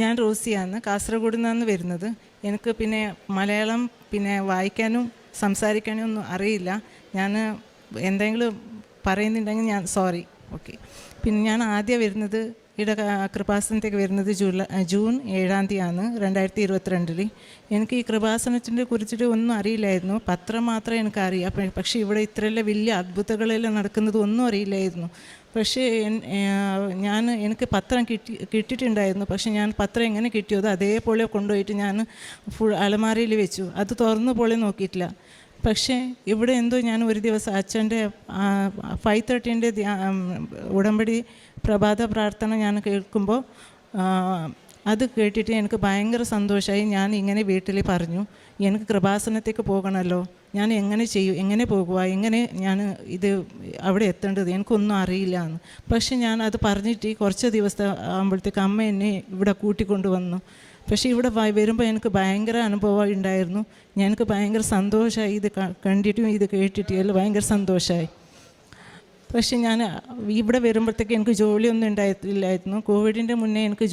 ഞാൻ റോസിയാണ്, കാസർഗോഡ് നിന്നാണ് വരുന്നത്. എനിക്ക് പിന്നെ മലയാളം പിന്നെ വായിക്കാനും സംസാരിക്കാനും ഒന്നും അറിയില്ല. ഞാൻ എന്തെങ്കിലും പറയുന്നുണ്ടെങ്കിൽ ഞാൻ സോറി. ഓക്കെ. പിന്നെ ഞാൻ ആദ്യം വരുന്നത് ഇവിടെ കൃപാസനത്തേക്ക് വരുന്നത് ജൂൺ 7-ാം തീയതിയാണ് 2022. എനിക്ക് ഈ കൃപാസനത്തിനെ കുറിച്ചിട്ട് ഒന്നും അറിയില്ലായിരുന്നു. പത്രം മാത്രമേ എനിക്കറിയാം. പക്ഷേ ഇവിടെ ഇത്രയെല്ലാം വലിയ അത്ഭുതങ്ങളെല്ലാം നടക്കുന്നത് ഒന്നും അറിയില്ലായിരുന്നു. പക്ഷേ എനിക്ക് പത്രം കിട്ടിയിട്ടുണ്ടായിരുന്നു. പക്ഷേ ഞാൻ പത്രം എങ്ങനെ കിട്ടിയത് അതേപോലെ കൊണ്ടുപോയിട്ട് ഞാൻ അലമാരയിൽ വെച്ചു. അത് തുറന്നു പോലെ നോക്കിയിട്ടില്ല. പക്ഷേ ഇവിടെ എന്തോ ഞാൻ ഒരു ദിവസം അച്ഛൻ്റെ 5:30 ഉടമ്പടി പ്രഭാത പ്രാർത്ഥന ഞാൻ കേൾക്കുമ്പോൾ അത് കേട്ടിട്ട് എനിക്ക് ഭയങ്കര സന്തോഷമായി. ഞാൻ ഇങ്ങനെ വീട്ടിൽ പറഞ്ഞു, എനിക്ക് കൃപാസനത്തേക്ക് പോകണമല്ലോ, ഞാൻ എങ്ങനെ ചെയ്യും, എങ്ങനെ പോകുക, എങ്ങനെ ഞാൻ ഇത് അവിടെ എത്തേണ്ടത്, എനിക്കൊന്നും അറിയില്ല എന്ന്. പക്ഷേ ഞാൻ അത് പറഞ്ഞിട്ട് കുറച്ച് ദിവസം ആകുമ്പോഴത്തേക്ക് അമ്മ എന്നെ ഇവിടെ കൂട്ടിക്കൊണ്ട് വന്നു. പക്ഷേ ഇവിടെ വരുമ്പോൾ എനിക്ക് ഭയങ്കര അനുഭവം ഉണ്ടായിരുന്നു. എനിക്ക് ഭയങ്കര സന്തോഷമായി. ഇത് കണ്ടിട്ടും ഇത് കേട്ടിട്ടും എല്ലാം ഭയങ്കര സന്തോഷമായി. പക്ഷേ ഞാൻ ഇവിടെ വരുമ്പോഴത്തേക്ക് എനിക്ക് ജോലിയൊന്നും ഉണ്ടായിട്ടില്ലായിരുന്നു. കോവിഡിൻ്റെ മുന്നേ എനിക്ക്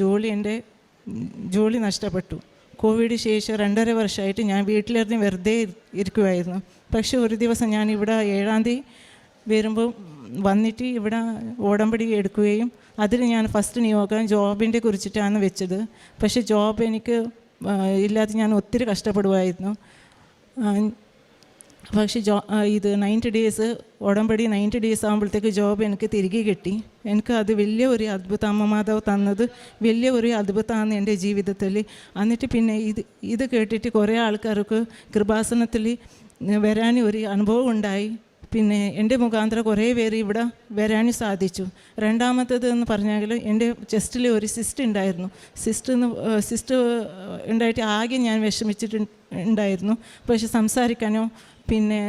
ജോലി നഷ്ടപ്പെട്ടു. കോവിഡ് ശേഷം 2.5 വർഷമായിട്ട് ഞാൻ വീട്ടിലിരുന്ന് വെറുതെ ഇരിക്കുമായിരുന്നു. പക്ഷേ ഒരു ദിവസം ഞാൻ ഇവിടെ 7-ാം തീയതി വരുമ്പോൾ വന്നിട്ട് ഇവിടെ ഉടമ്പടി എടുക്കുകയും അതിൽ ഞാൻ ഫസ്റ്റ് നിയോഗം ജോബിൻ്റെ കുറിച്ചിട്ടാണ് വെച്ചത്. പക്ഷേ ജോബ് എനിക്ക് ഇല്ലാതെ ഞാൻ ഒത്തിരി കഷ്ടപ്പെടുമായിരുന്നു. പക്ഷേ ഇത് 90 ഡേയ്സ് ഉടമ്പടി 90 ഡേയ്സ് ആകുമ്പോഴത്തേക്ക് ജോബ് എനിക്ക് തിരികെ കിട്ടി. എനിക്ക് അത് വലിയ ഒരു അത്ഭുതം, അമ്മ മാതാവ് തന്നത് വലിയ ഒരു അത്ഭുതമാണ് എൻ്റെ ജീവിതത്തിൽ. എന്നിട്ട് പിന്നെ ഇത് കേട്ടിട്ട് കുറേ ആൾക്കാർക്ക് കൃപാസനത്തിൽ വരാൻ ഒരു അനുഭവം ഉണ്ടായി. പിന്നെ എൻ്റെ മുഖാന്തരം കുറേ പേര് ഇവിടെ വരാൻ സാധിച്ചു. രണ്ടാമത്തേത് എന്ന് പറഞ്ഞാൽ എൻ്റെ ചെസ്റ്റിൽ ഒരു സിസ്റ്റ് ഉണ്ടായിരുന്നു. സിസ്റ്റ് ഉണ്ടായിട്ട് ആകെ ഞാൻ വിഷമിച്ചിട്ടുണ്ടായിരുന്നു. പക്ഷെ സംസാരിക്കാനോ പിന്നെ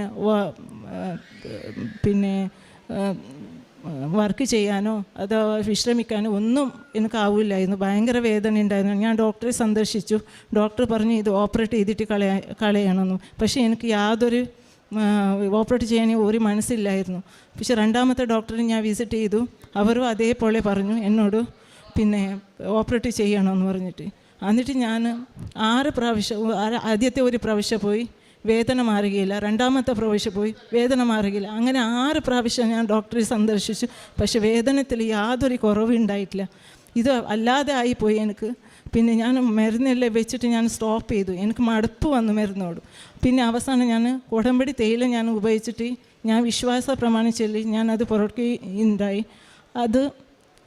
വർക്ക് ചെയ്യാനോ അതോ വിശ്രമിക്കാനോ ഒന്നും എനിക്കാവില്ലായിരുന്നു. ഭയങ്കര വേദന ഉണ്ടായിരുന്നു. ഞാൻ ഡോക്ടറെ സന്ദർശിച്ചു. ഡോക്ടർ പറഞ്ഞു ഇത് ഓപ്പറേറ്റ് ചെയ്തിട്ട് കളയണമെന്ന്. പക്ഷേ എനിക്ക് യാതൊരു ഓപ്പറേറ്റ് ചെയ്യാൻ ഒരു മനസ്സില്ലായിരുന്നു. പക്ഷെ രണ്ടാമത്തെ ഡോക്ടറെ ഞാൻ വിസിറ്റ് ചെയ്തു. അവരും അതേപോലെ പറഞ്ഞു എന്നോട് പിന്നെ ഓപ്പറേറ്റ് ചെയ്യണമെന്ന് പറഞ്ഞിട്ട്. എന്നിട്ട് ഞാൻ 6 പ്രാവശ്യം, ആദ്യത്തെ ഒരു പ്രാവശ്യം പോയി, വേദന മാറുകയില്ല. രണ്ടാമത്തെ പ്രാവശ്യം പോയി, വേദന മാറുകയില്ല. അങ്ങനെ 6 പ്രാവശ്യം ഞാൻ ഡോക്ടറെ സന്ദർശിച്ചു. പക്ഷെ വേദനത്തിൽ യാതൊരു കുറവുണ്ടായിട്ടില്ല. ഇത് അല്ലാതെ ആയിപ്പോയി എനിക്ക്. പിന്നെ ഞാൻ മരുന്നെല്ലാം വെച്ചിട്ട് ഞാൻ സ്റ്റോപ്പ് ചെയ്തു. എനിക്ക് മടുപ്പ് വന്നു മരുന്നോട്. പിന്നെ അവസാനം ഞാൻ ഉടമ്പടി തേയില ഞാൻ ഉപയോഗിച്ചിട്ട് ഞാൻ വിശ്വാസ പ്രമാണം ചൊല്ലി ഞാൻ അത് പുറക്കുകയുണ്ടായി. അത്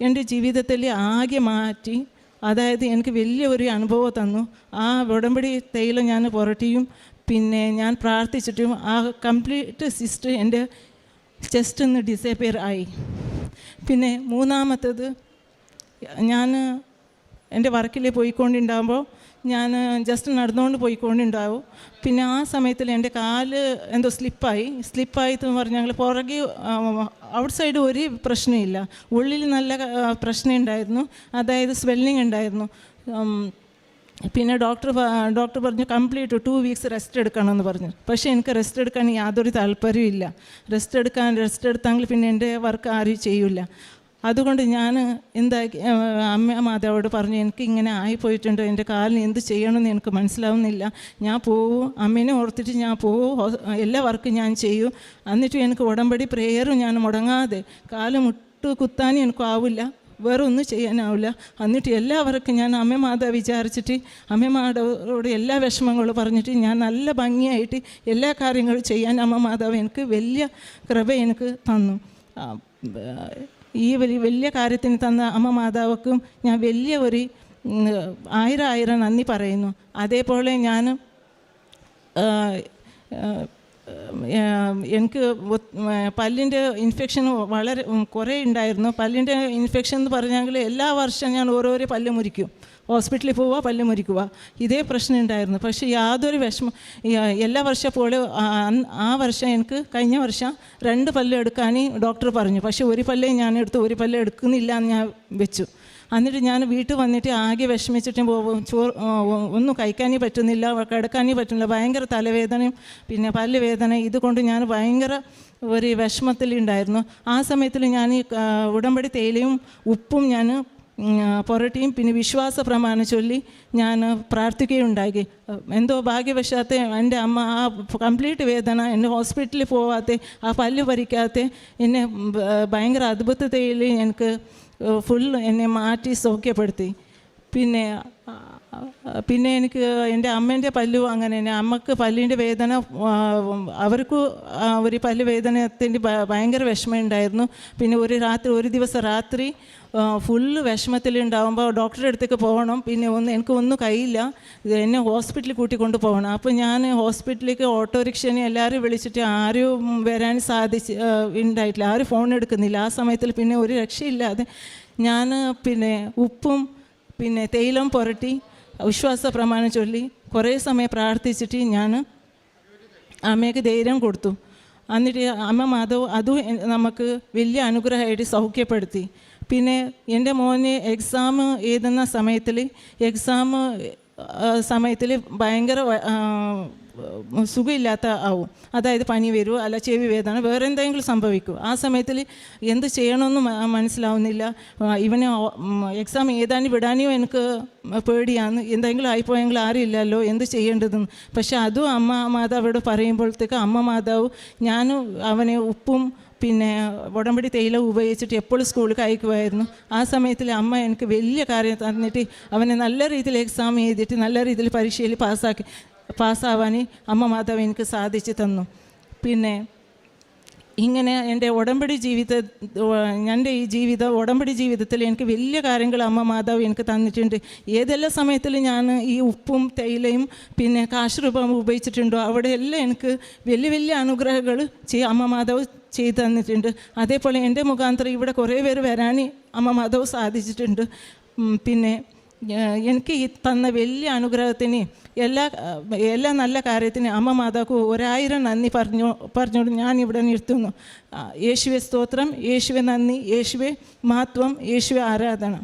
എൻ്റെ ജീവിതത്തിൽ ആകെ മാറ്റി. അതായത് എനിക്ക് വലിയ ഒരു അനുഭവം തന്നു. ആ ഉടമ്പടി തേയില ഞാൻ പുരട്ടിയും പിന്നെ ഞാൻ പ്രാർത്ഥിച്ചിട്ടും ആ കംപ്ലീറ്റ് സിസ്റ്റ് എൻ്റെ ചെസ്റ്റ് ഒന്ന് ഡിസപ്പിയർ ആയി. പിന്നെ മൂന്നാമത്തേത്, ഞാൻ എൻ്റെ വർക്കിൽ പോയിക്കൊണ്ടുണ്ടാകുമ്പോൾ ഞാൻ ജസ്റ്റ് നടന്നുകൊണ്ട് പോയിക്കൊണ്ടുണ്ടാവും. പിന്നെ ആ സമയത്തിൽ എൻ്റെ കാല് എന്തോ സ്ലിപ്പായി പറഞ്ഞാൽ പുറകെ ഔട്ട് സൈഡ് ഒരു പ്രശ്നമില്ല, ഉള്ളിൽ നല്ല പ്രശ്നം ഉണ്ടായിരുന്നു. അതായത് സ്വെല്ലിങ് ഉണ്ടായിരുന്നു. പിന്നെ ഡോക്ടർ പറഞ്ഞു കംപ്ലീറ്റ് 2 വീക്സ് റെസ്റ്റ് എടുക്കണമെന്ന് പറഞ്ഞു. പക്ഷേ എനിക്ക് റെസ്റ്റ് എടുക്കാൻ യാതൊരു താല്പര്യമില്ല. റെസ്റ്റ് എടുത്തെങ്കിൽ പിന്നെ എൻ്റെ വർക്ക് ആരും ചെയ്യില്ല. അതുകൊണ്ട് ഞാൻ എന്താക്കി അമ്മ മാതാവോട് പറഞ്ഞു, എനിക്ക് ഇങ്ങനെ ആയിപ്പോയിട്ടുണ്ട്, എൻ്റെ കാലിന് എന്ത് ചെയ്യണമെന്ന് എനിക്ക് മനസ്സിലാവുന്നില്ല. ഞാൻ പോവും, അമ്മേനെ ഓർത്തിട്ട് ഞാൻ പോവും, എല്ലാ വർക്കും ഞാൻ ചെയ്യും. എന്നിട്ടും എനിക്ക് ഉടമ്പടി പ്രേയറും ഞാൻ മുടങ്ങാതെ, കാല് മുട്ട് കുത്താനും എനിക്കാവില്ല, വേറെ ഒന്നും ചെയ്യാനാവില്ല. എന്നിട്ട് എല്ലാവർക്കും ഞാൻ അമ്മ മാതാവ് വിചാരിച്ചിട്ട് അമ്മ മാതാവോട് എല്ലാ വിഷമങ്ങളും പറഞ്ഞിട്ട് ഞാൻ നല്ല ഭംഗിയായിട്ട് എല്ലാ കാര്യങ്ങളും ചെയ്യാൻ അമ്മ മാതാവ് എനിക്ക് വലിയ കൃപ എനിക്ക് തന്നു. ഈ വലിയ കാര്യത്തിന് തന്ന അമ്മ മാതാവക്കും ഞാൻ വലിയ ഒരു 1000 നന്ദി പറയുന്നു. അതേപോലെ ഞാൻ എനിക്ക് പല്ലിൻ്റെ ഇൻഫെക്ഷൻ വളരെ കുറേ ഉണ്ടായിരുന്നു. പല്ലിൻ്റെ ഇൻഫെക്ഷൻ എന്ന് പറഞ്ഞാൽ എല്ലാ വർഷവും ഞാൻ ഓരോരോ പല്ല് മുറിക്കും, ഹോസ്പിറ്റലിൽ പോവുക, പല്ല് മുറിക്കുക, ഇതേ പ്രശ്നം ഉണ്ടായിരുന്നു. പക്ഷേ യാതൊരു വിഷമം എല്ലാ വർഷം പോലെ ആ വർഷം എനിക്ക് കഴിഞ്ഞ വർഷം 2 പല്ല് എടുക്കാൻ ഡോക്ടർ പറഞ്ഞു. പക്ഷേ ഒരു പല്ലേ ഞാൻ എടുത്തു, ഒരു പല്ല് എടുക്കുന്നില്ല എന്ന് ഞാൻ വെച്ചു. എന്നിട്ട് ഞാൻ വീട്ടിൽ വന്നിട്ട് ആകെ വിഷമിച്ചിട്ടും ഒന്നും കഴിക്കാനേ പറ്റുന്നില്ല, കിടക്കാനേ പറ്റുന്നില്ല, ഭയങ്കര തലവേദനയും പിന്നെ പല്ല് വേദന. ഇതുകൊണ്ട് ഞാൻ ഭയങ്കര ഒരു വിഷമത്തിലുണ്ടായിരുന്നു. ആ സമയത്തിൽ ഞാൻ ഉടമ്പടി തേയിലയും ഉപ്പും ഞാൻ പൊറോട്ടയും പിന്നെ വിശ്വാസ പ്രമാണം ചൊല്ലി ഞാൻ പ്രാർത്ഥിക്കുകയുണ്ടാക്കി. എന്തോ ഭാഗ്യവശാത്തെ എൻ്റെ അമ്മ ആ കംപ്ലീറ്റ് വേദന എന്നെ ഹോസ്പിറ്റലിൽ പോവാതെ ആ പല്ല് പറിക്കാതെ എന്നെ ഭയങ്കര അത്ഭുതത്തിൽ എനിക്ക് ഫുൾ എന്നെ മാറ്റി സൗഖ്യപ്പെടുത്തി. പിന്നെ എനിക്ക് എൻ്റെ അമ്മേൻ്റെ പല്ലും അങ്ങനെ തന്നെ. അമ്മക്ക് പല്ലിൻ്റെ വേദന, അവർക്ക് ഒരു പല്ല് വേദനത്തിൻ്റെ ഭയങ്കര വിഷമമുണ്ടായിരുന്നു. പിന്നെ ഒരു ദിവസം രാത്രി ഫുള്ള് വിഷമത്തിലുണ്ടാകുമ്പോൾ ഡോക്ടറുടെ അടുത്തേക്ക് പോകണം. പിന്നെ എനിക്കൊന്നും കഴിയില്ല, എന്നെ ഹോസ്പിറ്റലിൽ കൂട്ടിക്കൊണ്ട് പോകണം. അപ്പോൾ ഞാൻ ഹോസ്പിറ്റലിലേക്ക് ഓട്ടോറിക്ഷനെ എല്ലാവരും വിളിച്ചിട്ട് ആരും വരാൻ ഉണ്ടായിട്ടില്ല, ആരും ഫോൺ എടുക്കുന്നില്ല. ആ സമയത്തിൽ പിന്നെ ഒരു രക്ഷയില്ലാതെ ഞാൻ പിന്നെ ഉപ്പും പിന്നെ തേയിലും പുരട്ടി വിശ്വാസ പ്രമാണം ചൊല്ലി കുറേ സമയം പ്രാർത്ഥിച്ചിട്ട് ഞാൻ അമ്മയ്ക്ക് ധൈര്യം കൊടുത്തു. എന്നിട്ട് അമ്മ മാധവ് അതും നമുക്ക് വലിയ അനുഗ്രഹമായിട്ട് സൗഖ്യപ്പെടുത്തി. പിന്നെ എൻ്റെ മോന് എക്സാം എഴുതുന്ന സമയത്തിൽ ഭയങ്കര സുഖമില്ലാത്ത ആവും. അതായത് പനി വരുമോ അല്ല ചെവി വേദന വേറെ എന്തെങ്കിലും സംഭവിക്കും. ആ സമയത്തിൽ എന്ത് ചെയ്യണമെന്ന് മനസ്സിലാവുന്നില്ല. ഇവനെ എക്സാം എഴുതാനും വിടാനും എനിക്ക് പേടിയാണ്. എന്തെങ്കിലും ആയിപ്പോയെങ്കിൽ ആരും ഇല്ലല്ലോ, എന്ത് ചെയ്യേണ്ടതെന്ന്. പക്ഷെ അതും അമ്മ മാതാവോട് പറയുമ്പോഴത്തേക്ക് അമ്മ മാതാവ് ഞാനും അവനെ ഉപ്പും പിന്നെ ഉടമ്പടി തേയില ഉപയോഗിച്ചിട്ട് എപ്പോഴും സ്കൂളിൽ അയക്കുമായിരുന്നു. ആ സമയത്തിൽ അമ്മ എനിക്ക് വലിയ കാര്യം തന്നിട്ട് അവനെ നല്ല രീതിയിൽ എക്സാം എഴുതിയിട്ട് നല്ല രീതിയിൽ പരീക്ഷയിൽ പാസ്സാവാൻ അമ്മ മാതാവ് എനിക്ക് സാധിച്ചു തന്നു. പിന്നെ ഇങ്ങനെ എൻ്റെ ഉടമ്പടി ജീവിതത്തിൽ എനിക്ക് വലിയ കാര്യങ്ങൾ അമ്മ മാതാവ് എനിക്ക് തന്നിട്ടുണ്ട്. ഏതെല്ലാം സമയത്തിൽ ഞാൻ ഈ ഉപ്പും തേയിലയും പിന്നെ കാശുരൂപം ഉപയോഗിച്ചിട്ടുണ്ടോ അവിടെയെല്ലാം എനിക്ക് വലിയ വലിയ അനുഗ്രഹങ്ങൾ അമ്മ മാതാവ് ചെയ്തു തന്നിട്ടുണ്ട്. അതേപോലെ എൻ്റെ മുഖാന്തരം ഇവിടെ കുറേ പേര് വരാൻ അമ്മ മാതാവ് സാധിച്ചിട്ടുണ്ട്. പിന്നെ എനിക്ക് ഈ തന്ന വലിയ അനുഗ്രഹത്തിന് എല്ലാ നല്ല കാര്യത്തിന് അമ്മ മാതാക്ക് 1000 നന്ദി പറഞ്ഞോണ്ട് ഞാൻ ഇവിടെ നിർത്തുന്നു. യേശുവെ സ്തോത്രം, യേശുവെ നന്ദി, യേശുവെ മഹത്വം, യേശുവെ ആരാധന.